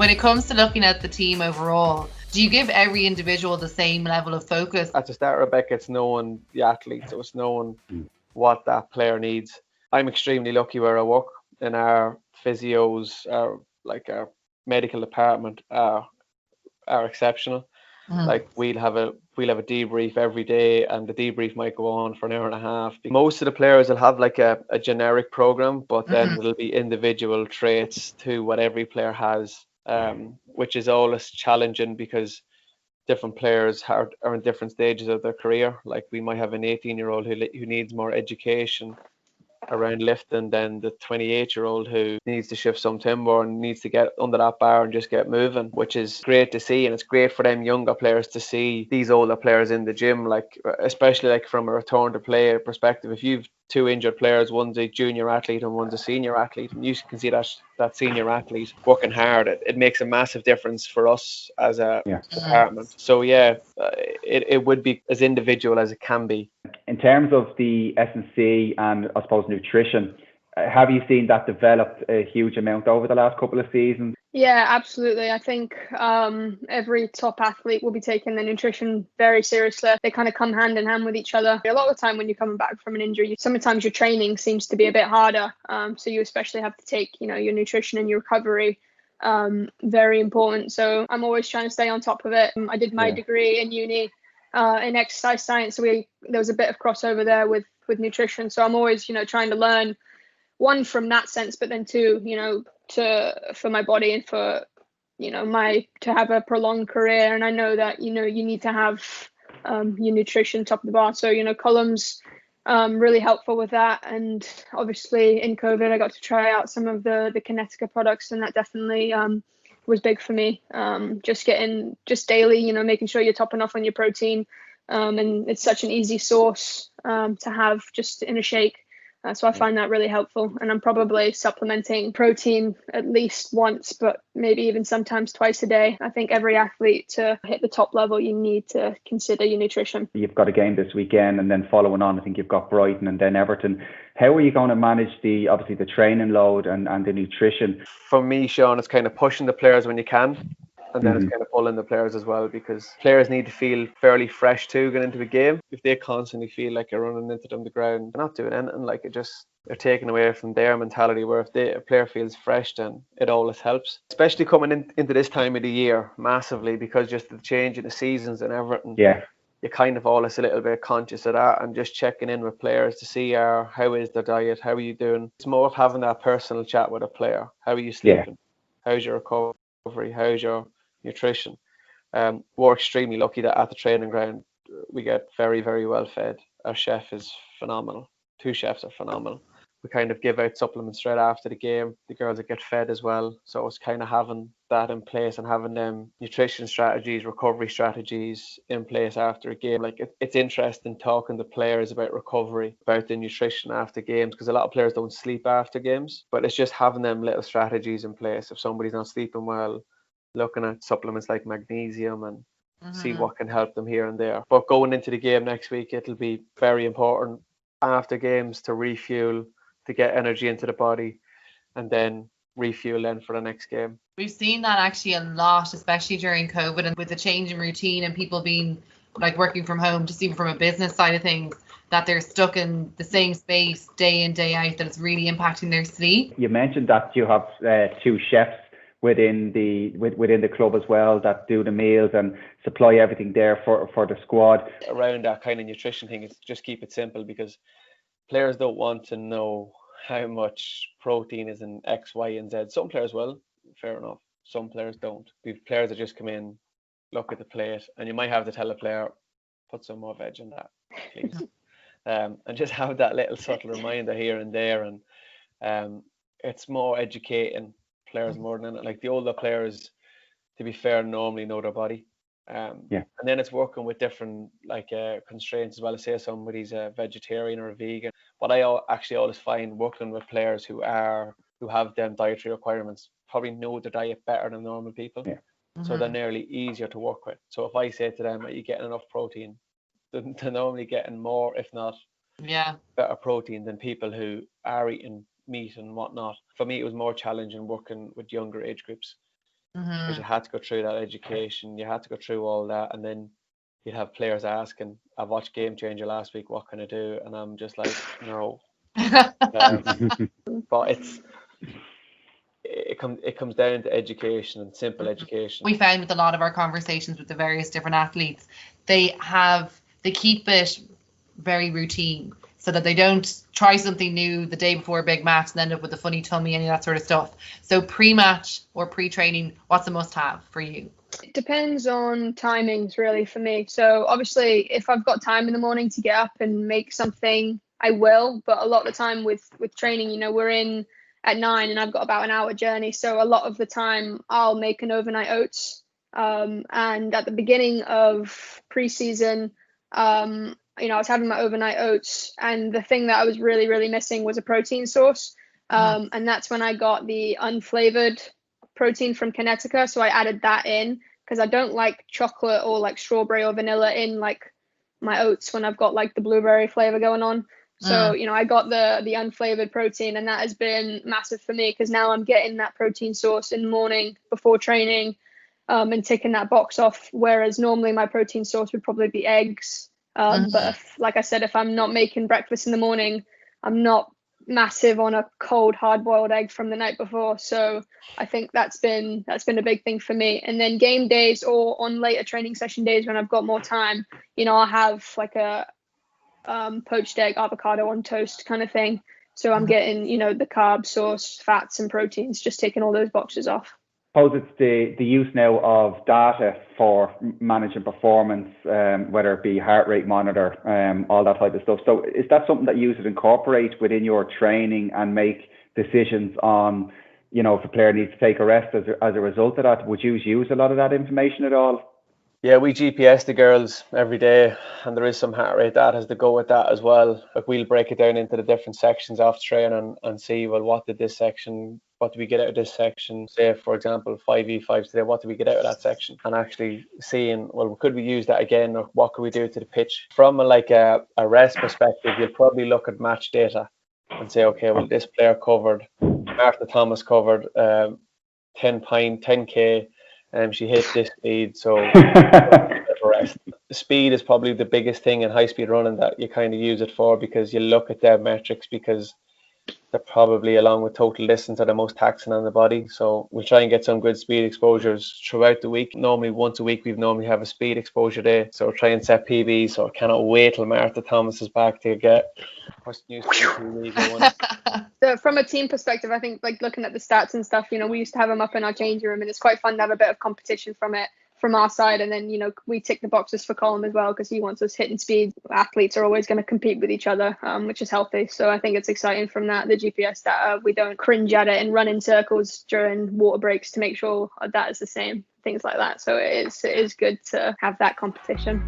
When it comes to looking at the team overall, do you give every individual the same level of focus? At the start, Rebecca, it's knowing the athlete, so it's knowing what that player needs. I'm extremely lucky where I work, and our physios, our medical department are exceptional. Like we'll have a debrief every day, and the debrief might go on for an hour and a half. Most of the players will have like a generic program, but then there'll be individual traits to what every player has, which is always challenging because different players are in different stages of their career. Like we might have an 18-year-old who needs more education around lifting than the 28-year-old who needs to shift some timber and needs to get under that bar and just get moving, which is great to see. And it's great for them younger players to see these older players in the gym, like especially like from a return to play perspective. If you've two injured players, one's a junior athlete and one's a senior athlete, and you can see that senior athlete working hard, it makes a massive difference for us as a department. So it would be as individual as it can be. In terms of the S&C and I suppose nutrition, have you seen that develop a huge amount over the last couple of seasons? Yeah, absolutely. I think every top athlete will be taking their nutrition very seriously. They kind of come hand in hand with each other. A lot of the time when you're coming back from an injury, sometimes your training seems to be a bit harder. So you especially have to take, your nutrition and your recovery very important. So I'm always trying to stay on top of it. I did my degree in uni in exercise science. So there was a bit of crossover there with nutrition. So I'm always, trying to learn, one, from that sense, but then two, for my body and for, to have a prolonged career. And I know that, you need to have your nutrition top of the bar. So, Colm's really helpful with that. And obviously in COVID, I got to try out some of the Kinetica products, and that definitely was big for me. Just daily, making sure you're topping off on your protein. And it's such an easy source to have just in a shake. So I find that really helpful. And I'm probably supplementing protein at least once, but maybe even sometimes twice a day. I think every athlete, to hit the top level, you need to consider your nutrition. You've got a game this weekend, and then following on, I think you've got Brighton and then Everton. How are you going to manage the training load and the nutrition? For me, Sean, it's kind of pushing the players when you can. And then it's kind of pulling the players as well, because players need to feel fairly fresh too going into a game. If they constantly feel like you're running into them the ground, they're not doing anything. Like they're taken away from their mentality. Where if a player feels fresh, then it always helps. Especially coming into this time of the year, massively, because just the change in the seasons and everything. Yeah. You're kind of always a little bit conscious of that, and just checking in with players to see how is their diet, how are you doing. It's more of having that personal chat with a player. How are you sleeping? How's your recovery? How's your nutrition? We're extremely lucky that at the training ground we get very, very well fed. Our chef is phenomenal. Two chefs are phenomenal. We kind of give out supplements straight after the game. The girls that get fed as well. So it's kind of having that in place and having them nutrition strategies, recovery strategies in place after a game. Like it's interesting talking to players about recovery, about the nutrition after games, because a lot of players don't sleep after games. But it's just having them little strategies in place. If somebody's not sleeping well, looking at supplements like magnesium and see what can help them here and there. But going into the game next week, it'll be very important after games to refuel, to get energy into the body, and then refuel then for the next game. We've seen that actually a lot, especially during COVID and with the change in routine and people being like working from home, just even from a business side of things, that they're stuck in the same space day in, day out, that it's really impacting their sleep. You mentioned that you have two chefs within the club as well that do the meals and supply everything there for the squad. Around that kind of nutrition thing, it's just keep it simple, because players don't want to know how much protein is in X, Y, and Z. Some players will, fair enough. Some players don't. We've players that just come in, look at the plate, and you might have to tell a player, put some more veg in that, please. And just have that little subtle reminder here and there. And it's more educating players more than it. Like the older players, to be fair, normally know their body. And then it's working with different constraints as well. Say somebody's a vegetarian or a vegan. What I actually always find, working with players who have them dietary requirements, probably know the diet better than normal people. So they're nearly easier to work with. So if I say to them, are you getting enough protein? They're normally getting more, if not better protein than people who are eating meat and whatnot. For me, it was more challenging working with younger age groups, because you had to go through that education, you had to go through all that, and then you'd have players asking, "I watched Game Changer last week. What can I do?" And I'm just like, no. But it comes down to education and simple education. We found with a lot of our conversations with the various different athletes, they keep it very routine, so that they don't try something new the day before a big match and end up with a funny tummy, any of that sort of stuff. So pre-match or pre-training, what's a must-have for you? It depends on timings, really, for me. So obviously, if I've got time in the morning to get up and make something, I will. But a lot of the time with training, you know, we're in at 9 and I've got about an hour journey. So a lot of the time I'll make an overnight oats. And at the beginning of preseason, you know, I was having my overnight oats, and the thing that I was really, really missing was a protein source. And that's when I got the unflavored protein from Kinetica. So I added that in because I don't like chocolate or like strawberry or vanilla in like my oats when I've got like the blueberry flavor going on. So, you know, I got the unflavored protein, and that has been massive for me because now I'm getting that protein source in the morning before training, and ticking that box off. Whereas normally my protein source would probably be eggs. But like I said, if I'm not making breakfast in the morning, I'm not massive on a cold hard-boiled egg from the night before. So I think that's been a big thing for me. And then game days or on later training session days when I've got more time, you know, I'll have like a poached egg, avocado on toast kind of thing. So I'm getting, you know, the carbs, source, fats and proteins, just taking all those boxes off. I suppose it's the use now of data for managing performance, whether it be heart rate monitor, all that type of stuff. So is that something that you would incorporate within your training and make decisions on, you know, if a player needs to take a rest as a result of that? Would you use a lot of that information at all? Yeah, we GPS the girls every day, and there is some heart rate data has to go with that as well. Like, we'll break it down into the different sections of training and see, well, what did we get out of this section? Say, for example, 5v5 today, what did we get out of that section? And actually seeing, well, could we use that again, or what could we do to the pitch? From a rest perspective, you'll probably look at match data and say, okay, well, this player covered, Martha Thomas covered 10K, she hit this speed, so rest. Speed is probably the biggest thing in high speed running that you kind of use it for, because you look at their metrics, because they're probably, along with total distance, are the most taxing on the body. So we'll try and get some good speed exposures throughout the week. Normally once a week we normally have a speed exposure day, so we'll try and set PBs. So I cannot wait till Martha Thomas is back to get first new PB going. So from a team perspective, I think, like, looking at the stats and stuff, you know, we used to have them up in our changing room, and it's quite fun to have a bit of competition from our side. And then, you know, we tick the boxes for Colm as well, because he wants us hitting speed. Athletes are always going to compete with each other, which is healthy. So I think it's exciting from that, the GPS data. We don't cringe at it and run in circles during water breaks to make sure that is the same, things like that. So it is good to have that competition.